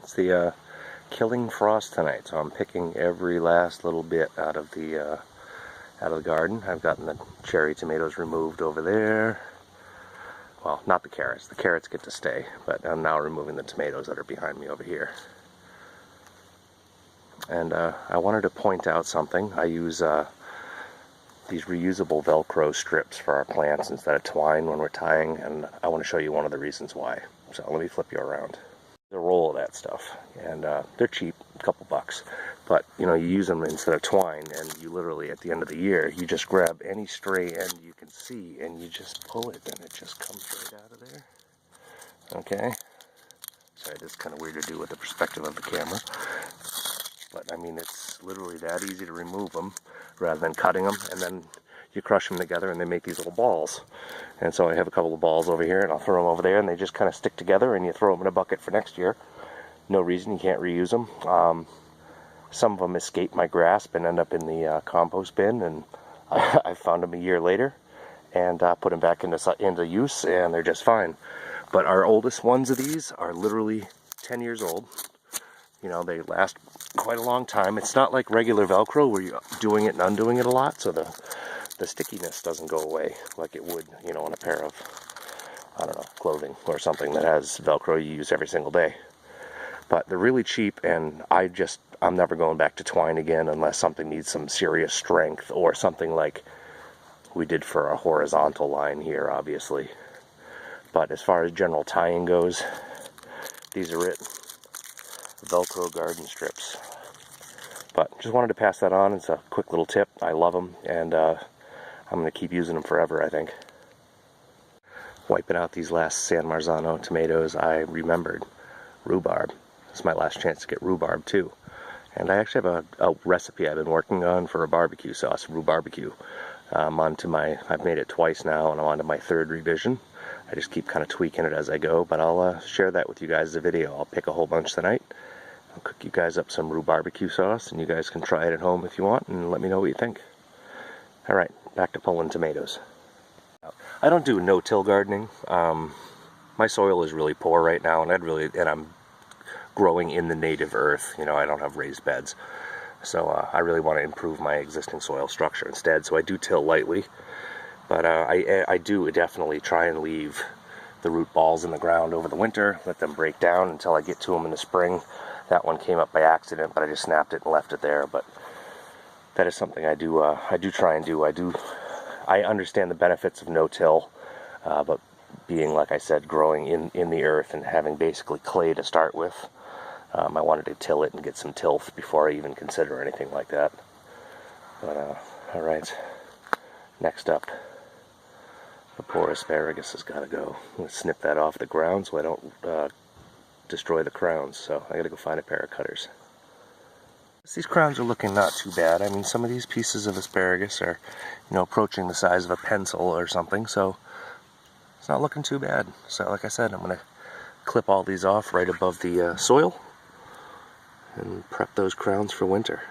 It's the killing frost tonight, so I'm picking every last little bit out of the garden. I've gotten the cherry tomatoes removed over there. Well, not the carrots. The carrots get to stay, but I'm now removing the tomatoes that are behind me over here. And I wanted to point out something. I use these reusable Velcro strips for our plants instead of twine when we're tying, and I want to show you one of the reasons why. So let me flip you around. A roll of that stuff, and they're cheap, a couple bucks, but you know, you use them instead of twine, and you literally at the end of the year you just grab any stray end you can see and you just pull it and it just comes right out of there. Okay, sorry, this is kind of weird to do with the perspective of the camera, but I mean, it's literally that easy to remove them rather than cutting them, and then you crush them together and they make these little balls. And so I have a couple of balls over here, and I'll throw them over there, and they just kind of stick together, and you throw them in a bucket for next year. No reason you can't reuse them. Some of them escape my grasp and end up in the compost bin, and I found them a year later and put them back into use, and they're just fine. But our oldest ones of these are literally 10 years old. You know, they last quite a long time. It's not like regular Velcro where you're doing it and undoing it a lot, so the stickiness doesn't go away like it would, you know, on a pair of, I don't know, clothing or something that has Velcro you use every single day. But they're really cheap, and I'm never going back to twine again unless something needs some serious strength or something like we did for a horizontal line here, obviously. But as far as general tying goes, these are it. Velcro garden strips. But just wanted to pass that on. It's a quick little tip. I love them, and I'm going to keep using them forever, I think. Wiping out these last San Marzano tomatoes, I remembered rhubarb. It's my last chance to get rhubarb too. And I actually have a recipe I've been working on for a barbecue sauce, rhubarbecue. I've made it twice now, and I'm on to my third revision. I just keep kind of tweaking it as I go, but I'll share that with you guys as a video. I'll pick a whole bunch tonight. I'll cook you guys up some rhubarbecue sauce, and you guys can try it at home if you want, and let me know what you think. Alright, back to pulling tomatoes. I don't do no-till gardening. My soil is really poor right now, and I'm growing in the native earth. You know, I don't have raised beds. So I really want to improve my existing soil structure instead, so I do till lightly. But I do definitely try and leave the root balls in the ground over the winter, let them break down until I get to them in the spring. That one came up by accident, but I just snapped it and left it there. But that is something I do try and do. I understand the benefits of no-till, but being, like I said, growing in the earth and having basically clay to start with, I wanted to till it and get some tilth before I even consider anything like that. But, alright, next up, the poor asparagus has got to go. I'm going to snip that off the ground so I don't destroy the crowns, so I got to go find a pair of cutters. These crowns are looking not too bad. I mean, some of these pieces of asparagus are, you know, approaching the size of a pencil or something, so it's not looking too bad. So, like I said, I'm going to clip all these off right above the soil and prep those crowns for winter.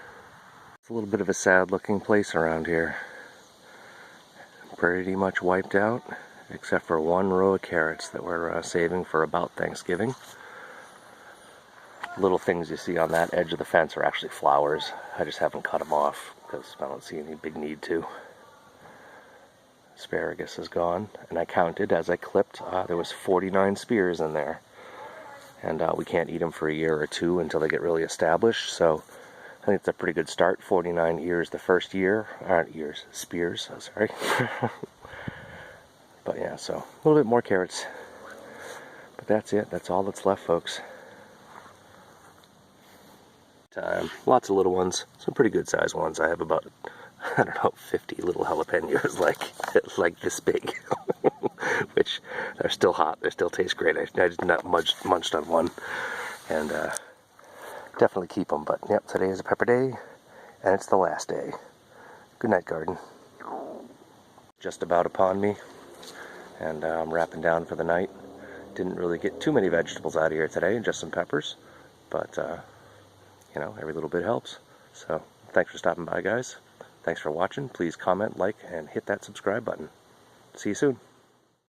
It's a little bit of a sad-looking place around here. Pretty much wiped out, except for one row of carrots that we're saving for about Thanksgiving. Little things you see on that edge of the fence are actually flowers. I just haven't cut them off because I don't see any big need to. Asparagus is gone, and I counted as I clipped. There was 49 spears in there, and we can't eat them for a year or two until they get really established. So I think it's a pretty good start. 49 ears the first year, spears. Oh, sorry. But yeah, so a little bit more carrots. But that's it. That's all that's left, folks. Lots of little ones, some pretty good sized ones. I have about, I don't know, 50 little jalapenos like this big, which are still hot. They still taste great. I just not munched on one, and definitely keep them. But yep, today is a pepper day, and it's the last day. Good night, garden. Just about upon me, and I'm wrapping down for the night. Didn't really get too many vegetables out of here today, just some peppers, but you know, every little bit helps. So, thanks for stopping by, guys. Thanks for watching. Please comment, like, and hit that subscribe button. See you soon.